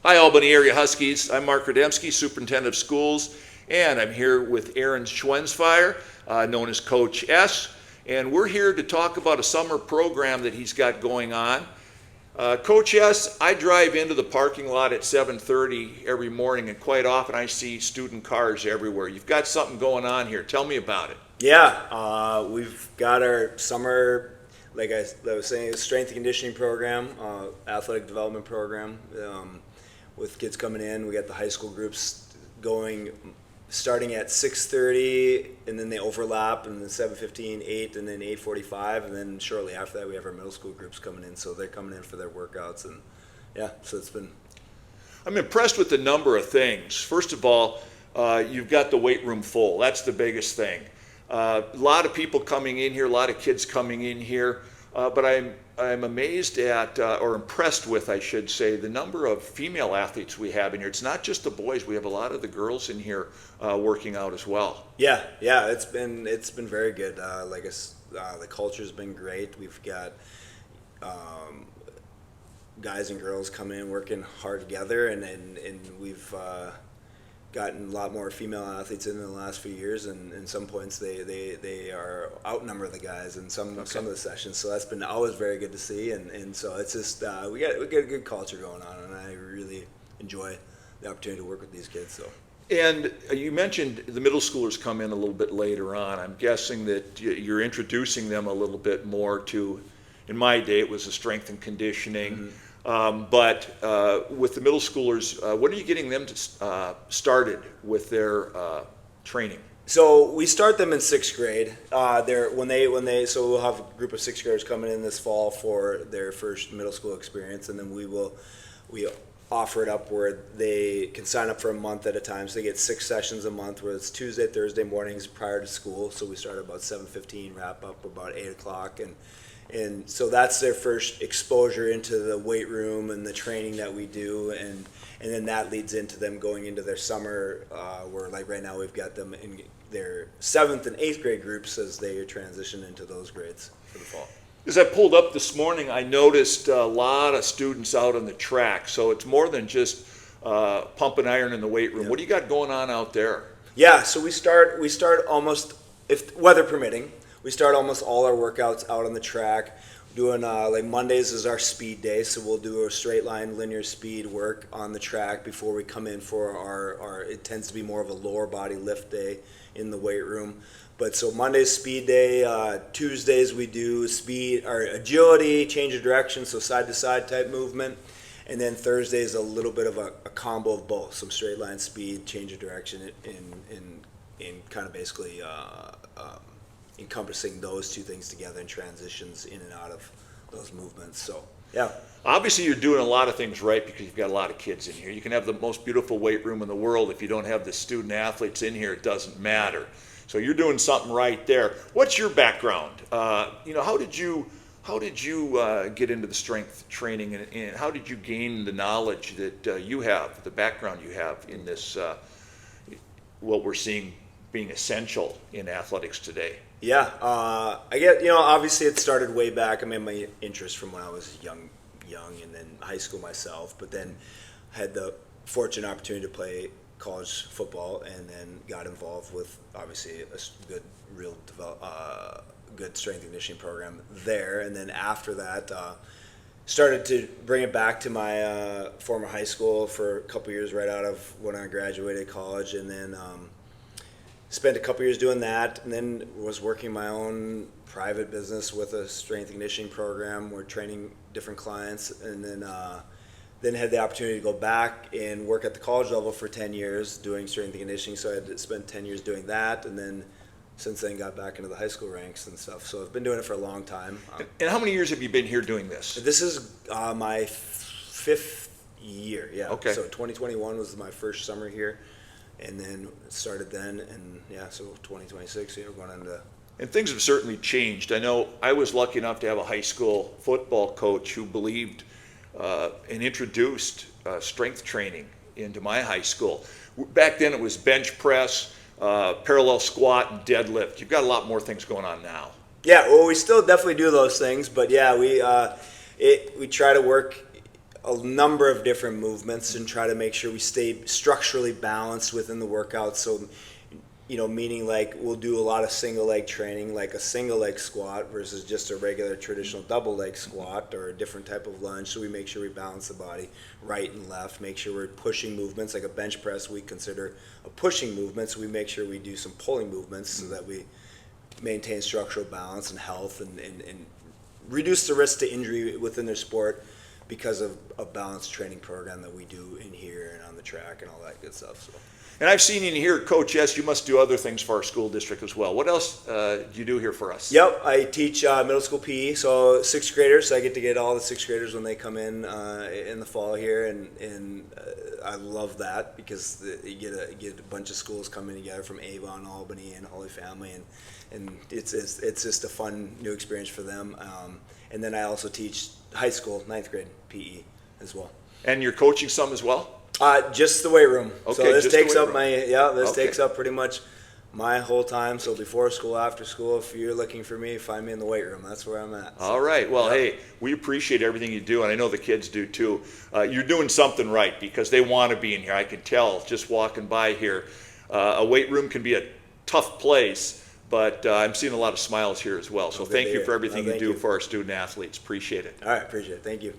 Hi, Albany Area Huskies. I'm Mark Rademski, Superintendent of Schools, and I'm here with Aaron Schwensfire, known as Coach S, and we're here to talk about a summer program that he's got going on. Coach S, I drive into the parking lot at 7:30 every morning, and quite often I see student cars everywhere. You've got something going on here. Tell me about it. Yeah, we've got our summer, like I was saying, strength and conditioning program, athletic development program. With kids coming in, we got the high school groups going, starting at 6:30, and then they overlap, and then 7:15, 8, and then 8:45, and then shortly after that we have our middle school groups coming in, so they're coming in for their workouts, and yeah, so it's been. I'm impressed with the number of things. First of all, you've got the weight room full. That's the biggest thing. A lot of people coming in here, a lot of kids coming in here, but I'm amazed at, or impressed with, I should say, the number of female athletes we have in here. It's not just the boys. We have a lot of the girls in here working out as well. Yeah, it's been very good. The culture's been great. We've got guys and girls coming in working hard together, and we've gotten a lot more female athletes in the last few years, and in some points they are outnumber the guys in some of the sessions. So that's been always very good to see, and so it's just we got a good culture going on, and I really enjoy the opportunity to work with these kids. So. And you mentioned the middle schoolers come in a little bit later on. I'm guessing that you're introducing them a little bit more to. In my day, it was the strength and conditioning. Mm-hmm. But with the middle schoolers, when are you getting them started with their training? So we start them in sixth grade. So we'll have a group of sixth graders coming in this fall for their first middle school experience, and then we offer it up where they can sign up for a month at a time. So they get 6 sessions a month, where it's Tuesday, Thursday mornings prior to school. So we start about 7:15, wrap up about 8 o'clock, and so that's their first exposure into the weight room and the training that we do, and then that leads into them going into their summer, where like right now we've got them in their 7th and 8th grade groups as they transition into those grades for the fall. As I pulled up this morning, I noticed a lot of students out on the track, so it's more than just pump and iron in the weight room. Yep. What do you got going on out there? Yeah, so we start almost, if weather permitting, we start almost all our workouts out on the track. Doing like Mondays is our speed day, so we'll do a straight line linear speed work on the track before we come in for our it tends to be more of a lower body lift day in the weight room. But so Monday's speed day, Tuesdays we do speed or agility, change of direction, so side to side type movement. And then Thursday is a little bit of a combo of both, some straight line speed, change of direction in kind of basically encompassing those two things together and transitions in and out of those movements. So, yeah. Obviously, you're doing a lot of things right because you've got a lot of kids in here. You can have the most beautiful weight room in the world. If you don't have the student athletes in here, it doesn't matter. So you're doing something right there. What's your background? How did you get into the strength training, and how did you gain the knowledge that you have, the background you have in this, what we're seeing being essential in athletics today? Yeah, I get, obviously it started way back. I mean, my interest from when I was young and then high school myself, but then had the fortunate opportunity to play college football, and then got involved with obviously a good strength and conditioning program there. And then after that, started to bring it back to my former high school for a couple years right out of when I graduated college, and then spent a couple years doing that, and then was working my own private business with a strength and conditioning program. We're training different clients, and then had the opportunity to go back and work at the college level for 10 years doing strength and conditioning. So I had to spend 10 years doing that, and then since then got back into the high school ranks and stuff. So I've been doing it for a long time. And how many years have you been here doing this? This is my 5th year, yeah. Okay. So 2021 was my first summer here. And then it started then, and so 2026, we're going into. And things have certainly changed. I know I was lucky enough to have a high school football coach who believed and introduced strength training into my high school. Back then it was bench press, parallel squat, and deadlift. You've got a lot more things going on now. Yeah, well, we still definitely do those things, but yeah, we try to work a number of different movements and try to make sure we stay structurally balanced within the workout. So, meaning like we'll do a lot of single leg training, like a single leg squat versus just a regular traditional double leg squat or a different type of lunge. So we make sure we balance the body right and left, make sure we're pushing movements like a bench press we consider a pushing movement. So we make sure we do some pulling movements so that we maintain structural balance and health and reduce the risk to injury within their sport because of a balanced training program that we do in here and on the track and all that good stuff. So. And I've seen in here, Coach, yes, you must do other things for our school district as well. What else do you do here for us? Yep, I teach middle school PE, so sixth graders. So I get to get all the sixth graders when they come in the fall here, and I love that because you get a bunch of schools coming together from Avon, Albany, and Holy Family, and it's just a fun new experience for them. And then I also teach high school, 9th grade PE as well. And you're coaching some as well? Just the weight room. Okay, so this just takes the weight up room. takes up pretty much my whole time. So before school, after school, if you're looking for me, find me in the weight room. That's where I'm at. So. All right. Well, hey, we appreciate everything you do, and I know the kids do too. You're doing something right because they want to be in here. I can tell just walking by here. A weight room can be a tough place, but I'm seeing a lot of smiles here as well. So thank you for everything you do for our student athletes. Appreciate it. All right. Appreciate it. Thank you.